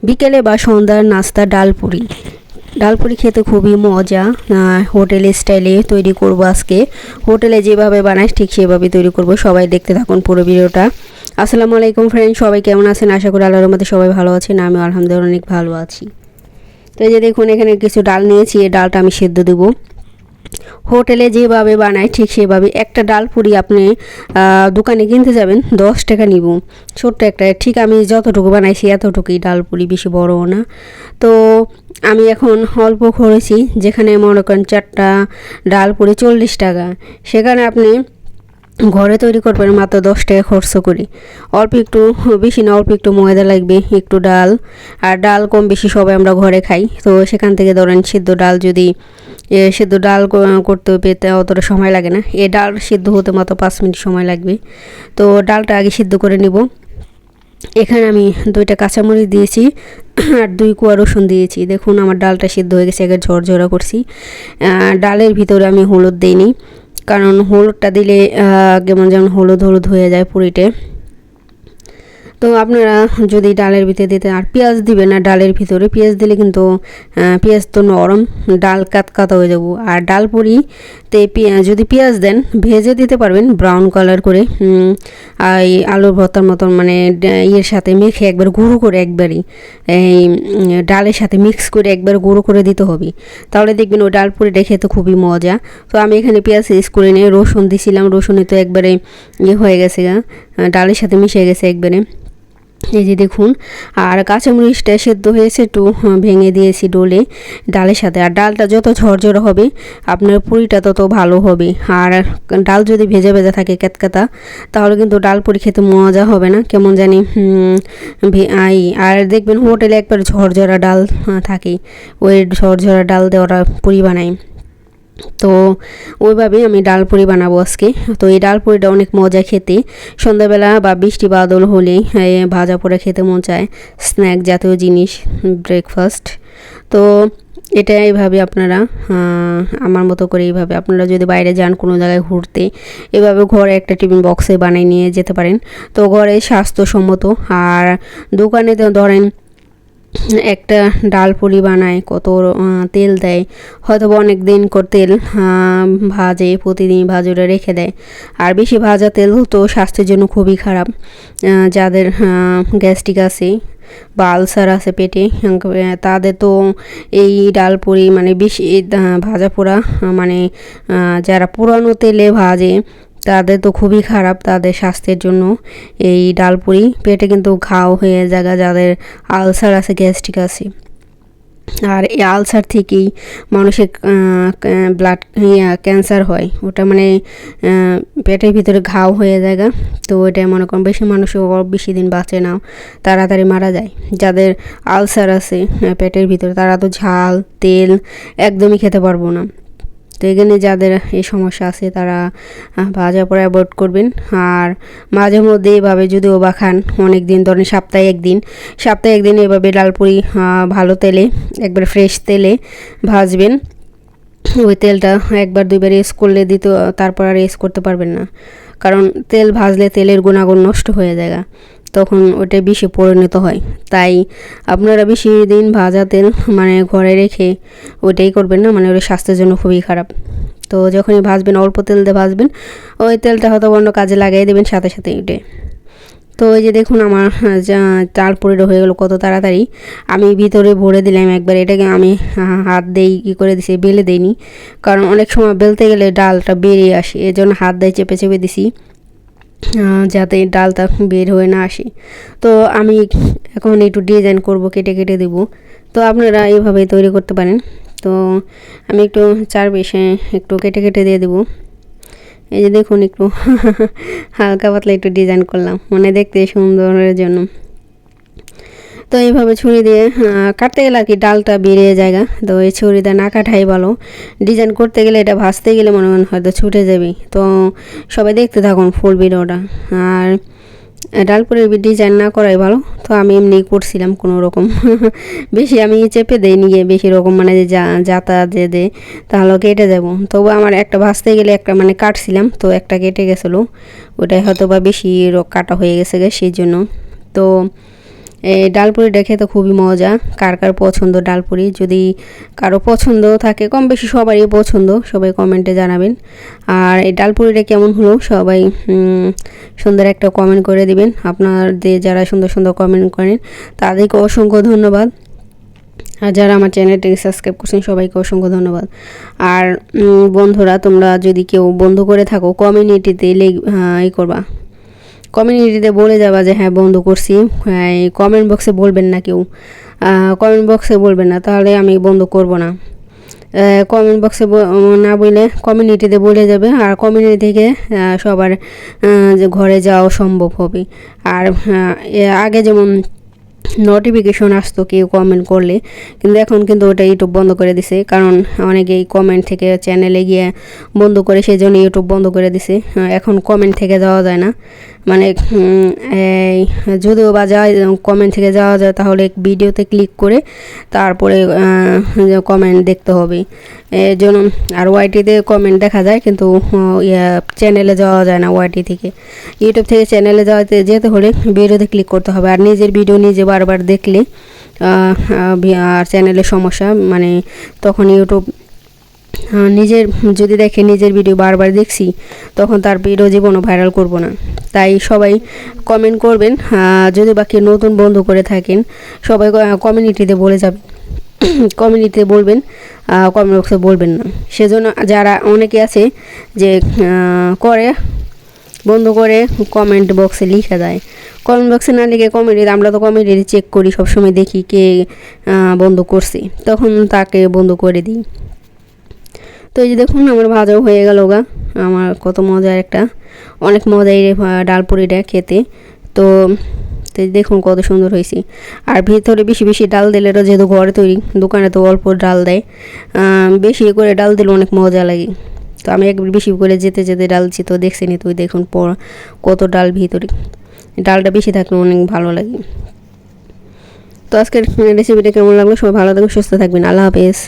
বিকেলে বা সন্ধ্যার নাস্তা ডালপুরি। ডালপুরি খেতে খুবই মজা। হোটেল স্টাইলে তৈরি করব আজকে। হোটেলে যেভাবে বানাই ঠিক সেভাবে তৈরি করব। সবাই দেখতে থাকুন পুরো ভিডিওটা। আসসালামু আলাইকুম ফ্রেন্ড, সবাই কেমন আছেন? আশা করি আল্লাহর রহমতে সবাই ভালো আছেন। আমি আলহামদুলিল্লাহ অনেক ভালো আছি। তো এই যে দেখুন, এখানে কিছু ডাল নিয়েছি। এই ডালটা আমি সেদ্ধ দেবো। হোটেলে যেভাবে বানায় ঠিক সেভাবে। একটা ডালপুরি আপনি দোকানে কিনতে যাবেন 10 টাকা নিব, ছোট্ট একটা। ঠিক আমি যতটুকু বানাইছি এতটুকুই ডালপুরি, বেশি বড়ও না। তো আমি এখন অল্প করেছি, যেখানে মনে করেন 4টা ডালপুরি 40 টাকা, সেখানে আপনি ঘরে তৈরি করবেন মাত্র 10 টাকা খরচ করে। অল্প একটু, বেশি না, অল্প একটু ময়দা লাগবে, একটু ডাল। আর ডাল কম বেশি সবাই আমরা ঘরে খাই। তো সেখান থেকে ধরেন সিদ্ধ ডাল, যদি সিদ্ধ ডাল করতে পেতে অতটা সময় লাগে না। এ ডাল সিদ্ধ হতে মাত্র 5 মিনিট সময় লাগবে। তো ডালটা আগে সিদ্ধ করে নিব। এখানে আমি 2টা কাঁচামরিচ দিয়েছি আর 2 কোয়া রসুন দিয়েছি। দেখুন আমার ডালটা সিদ্ধ হয়ে গেছে, আগে ঝরঝরা করছি। ডালের ভিতরে আমি হলুদ দিইনি, কারণ হলুদটা দিলে কেমন যেমন হলুদ হলুদ হয়ে যায় পুরিতে। তো আপনারা যদি ডালের ভিতরে দিতে, আর পেঁয়াজ দিবেন না ডালের ভিতরে। পেঁয়াজ দিলে কিন্তু পেঁয়াজ তো নরম, ডাল কাতকাতা হয়ে যাব। আর ডাল পুরিতে যদি পেঁয়াজ দেন ভেজে দিতে পারবেন ব্রাউন কালার করে, আর এই আলুর ভর্তার মতন, মানে ইয়ের সাথে মেখে একবার গুঁড়ো করে, একবারই এই ডালের সাথে মিক্স করে একবার গুঁড়ো করে দিতে হবে। তাহলে দেখবেন ওই ডাল পুরিটা খেতে খুবই মজা। তো আমি এখানে পেঁয়াজ ইউজ করে নিয়ে রসুন দিছিলাম। রসুনে তো একবারে ইয়ে হয়ে গেছে, ডালের সাথে মিশে গেছে একবারে। এই যে দেখুন, আর কাঁচামরিচটা সেদ্ধ হয়েছে, একটু ভেঙে দিয়েছি ডোলে ডালের সাথে। আর ডালটা যত ঝরঝরে হবে আপনার পুরিটা তত ভালো হবে। আর ডাল যদি ভেজা ভেজা থাকে ক্যাতকাতা, তাহলে কিন্তু ডাল পুরি খেতে মজা হবে না, কেমন জানি। আর দেখবেন হোটেলে একবার ঝরঝরা ডাল থাকে, ওই ঝরঝরা ডাল দিয়ে ওরা পুরি বানায়। তো ওইভাবেই আমি ডাল পুরি বানাবো আজকে। তো এই ডাল পুরিটা অনেক মজা খেতে। সন্ধ্যাবেলা বা বৃষ্টি বাদল হলেই ভাজা পোড়া খেতে মন চায়, স্ন্যাক জাতীয় জিনিস, ব্রেকফাস্ট। তো এটা এইভাবে আপনারা আমার মতো করে এইভাবে আপনারা যদি বাইরে যান কোনো জায়গায় ঘুরতে, এভাবে ঘরে একটা টিফিন বক্সে বানিয়ে নিয়ে যেতে পারেন। তো ঘরে স্বাস্থ্যসম্মত। আর দোকানে তো ধরেন একটা ডাল পুরি বানায়, কত তেল দেয়, হয়তো অনেক দিন করে তেল ভাজে, প্রতিদিন ভাজরে রেখে দেয়। আর বেশি ভাজা তেল তো স্বাস্থ্যের জন্য খুবই খারাপ। যাদের গ্যাস্ট্রিক আছে বা আলসার আছে পেটে, তাদের তো এই ডাল পুরি মানে বেশি ভাজা পোড়া, মানে যারা পুরানো তেলে ভাজে তাদের তো খুবই খারাপ, তাদের স্বাস্থ্যের জন্য। এই ডাল পুরি পেটে কিন্তু ঘাও হয়ে যায় যাদের আলসার আছে, গ্যাস্ট্রিক আছে। আর এই আলসার থেকেই মানুষের ব্লাড ক্যান্সার হয়, ওটা মানে পেটের ভিতরে ঘাও হয়ে যায়। তো ওইটা মনে করেন বেশি মানুষও বেশি দিন বাঁচে না, তাড়াতাড়ি মারা যায়। যাদের আলসার আছে পেটের ভিতরে, তারা তো ঝাল তেল একদমই খেতে পারবো না। তো এখানে যাদের এই সমস্যা আছে তারা ভাজা পোড়া অ্যাভয়েড করবেন। আর মাঝে মধ্যে এভাবে যদিও বা খান, অনেক দিন ধরেন সপ্তাহে একদিন এভাবে ডাল পুরি ভালো তেলে, একবার ফ্রেশ তেলে ভাজবেন। ওই তেলটা একবার 2বার ইউজ করলে তারপর আর ইউজ করতে পারবেন না, কারণ তেল ভাজলে তেলের গুণাগুণ নষ্ট হয়ে যায়, তখন ওটা বিষে পরিণত হয়। তাই আপনারা বেশি দিন ভাজা তেল মানে ঘরে রেখে ওইটাই করবেন না, মানে ওটা স্বাস্থ্যের জন্য খুবই খারাপ। তো যখনই ভাজবেন অল্প তেল দিয়ে ভাজবেন, ওই তেলটা হয়তো অন্য কাজে লাগিয়ে দেবেন সাথে সাথে ওইটাই। তো এই যে দেখুন আমার ডাল পুরিটা হয়ে গেল কত তাড়াতাড়ি। আমি ভিতরে ভরে দিলাম একবার। এটাকে আমি হাত দিয়ে করে দিছি, বেলে দিইনি, কারণ অনেক সময় বেলতে গেলে ডালটা বেরিয়ে আসে, এর জন্য হাত দিয়ে চেপে চেপে দিছি যাতে ডালটা বের হয়ে না আসে। তো আমি এখন একটু ডিজাইন করব, কেটে কেটে দেবো। তো আপনারা এইভাবেই তৈরি করতে পারেন। তো আমি একটু চারপাশে একটু কেটে কেটে দিয়ে দেবো। এই যে দেখুন, একটু হালকা পাতলা একটু ডিজাইন করলাম, মানে দেখতে সুন্দরের জন্য। তো এইভাবে ছুরি দিয়ে কাটতে গেলে আর কি ডালটা বেরিয়ে যায়। তো এই ছুরি দিয়ে না কাটাই ভালো। ডিজাইন করতে গেলে, এটা ভাজতে গেলে মনে হয়তো ছুটে যাবে। তো সবাই দেখতে থাকুন ফুল ভিডিওটা। আর ডাল পুরির ডিজাইন না করাই ভালো। তো আমি এমনি করছিলাম কোনো রকম, বেশি আমি চেপে দিইনি গিয়ে বেশি রকম, মানে যে যাতা যে দে তাহলে কেটে যাব। তবু আমার একটা ভাজতে গেলে একটা মানে কাটছিলাম, তো একটা কেটে গেছিলো, ওটাই হয়তো বা বেশি কাটা হয়ে গেছে সেই জন্য। তো এই ডালপুরিটা খেতে খুবই মজা। কার কার পছন্দ ডালপুরি, যদি কারো পছন্দ থাকে, কম বেশি সবারই পছন্দ, সবাই কমেন্টে জানাবেন। আর এই ডালপুরিটা কেমন হলো সবাই সুন্দর একটা কমেন্ট করে দিবেন। আপনাদের যারা সুন্দর সুন্দর কমেন্ট করেন তাদেরকে অসংখ্য ধন্যবাদ। আর যারা আমার চ্যানেলটাকে সাবস্ক্রাইব করছেন সবাইকে অসংখ্য ধন্যবাদ। আর বন্ধুরা, তোমরা যদি কেউ বন্ধ করে থাকো কমিউনিটিতে করবা, কমিউনিটিতে বলে যাবা যে হ্যাঁ বন্ধ করছি। কমেন্ট বক্সে বলবেন না, কেউ কমেন্ট বক্সে বলবেন না, তাহলে আমি বন্ধ করব না। কমেন্ট বক্সে না বলে কমিউনিটিতে বলে যাবে, আর কমিউনিটি থেকে সবার যে ঘরে যাওয়া সম্ভব হবে। আর আগে যেমন নোটিফিকেশন আসতো কেউ কমেন্ট করলে, কিন্তু এখন কিন্তু ওটা ইউটিউব বন্ধ করে দিছে, কারণ অনেকেই কমেন্ট থেকে চ্যানেলে গিয়ে বন্ধ করে, সেই জন্য ইউটিউব বন্ধ করে দিছে। এখন কমেন্ট থেকে যাওয়া যায় না, মানে যদিও বা যায় কমেন্ট থেকে যাওয়া যায়, তাহলে ভিডিওতে ক্লিক করে তারপরে কমেন্ট দেখতে হবে। এর জন্য আর ওয়াইটিতে কমেন্ট দেখা যায়, কিন্তু চ্যানেলে যাওয়া যায় না ওয়াইটি থেকে। ইউটিউব থেকে চ্যানেলে যেতে হলে ভিডিওতে ক্লিক করতে হবে। আর নিজের ভিডিও নিজে বারবার দেখলে আর চ্যানেলের সমস্যা, মানে তখন ইউটিউব নিজের যদি দেখে নিজের ভিডিও বারবার দেখছি, তখন তার ভিডিও জীবনও ভাইরাল করব না। তাই সবাই কমেন্ট করবেন। যদি বাকি নতুন বন্ধু করে থাকেন সবাই কমিউনিটিতে বলে যাবেন, কমিউনিটিতে বলবেন, কমেন্ট বক্সে বলবেন না। সেজন্য যারা অনেকে আছে যে করে বন্ধ করে কমেন্ট বক্সে লিখে দেয়, কমেন্ট বক্সে না লিখে কমেন্টে, আমরা তো কমেন্টে চেক করি সবসময়, দেখি কে বন্ধ করছে, তখন তাকে বন্ধ করে দিই। তো এই যে দেখুন আমার ভাজাও হয়ে গেল গা। আমার কত মজার একটা, অনেক মজাই ডালপুরিটা খেতে। তো দেখুন কত সুন্দর হয়েছে। আর ভিতরে বেশি বেশি ডাল দিলে, যেহেতু ঘরে তৈরি, দোকানে তো অল্প ডাল দেয়, বেশি করে ডাল দিলে অনেক মজা লাগে। তো আমি একবার বেশি করে যেতে যেতে ডালছি, তো দেখছিনি তুই, দেখুন কত ডাল ভিতরে, ডালটা বেশি থাকলে অনেক ভালো লাগে। তো আজকের রেসিপিটা কেমন লাগলো, সবাই ভালো থাকবেন, সুস্থ থাকবেন, আল্লাহ হাফেজ।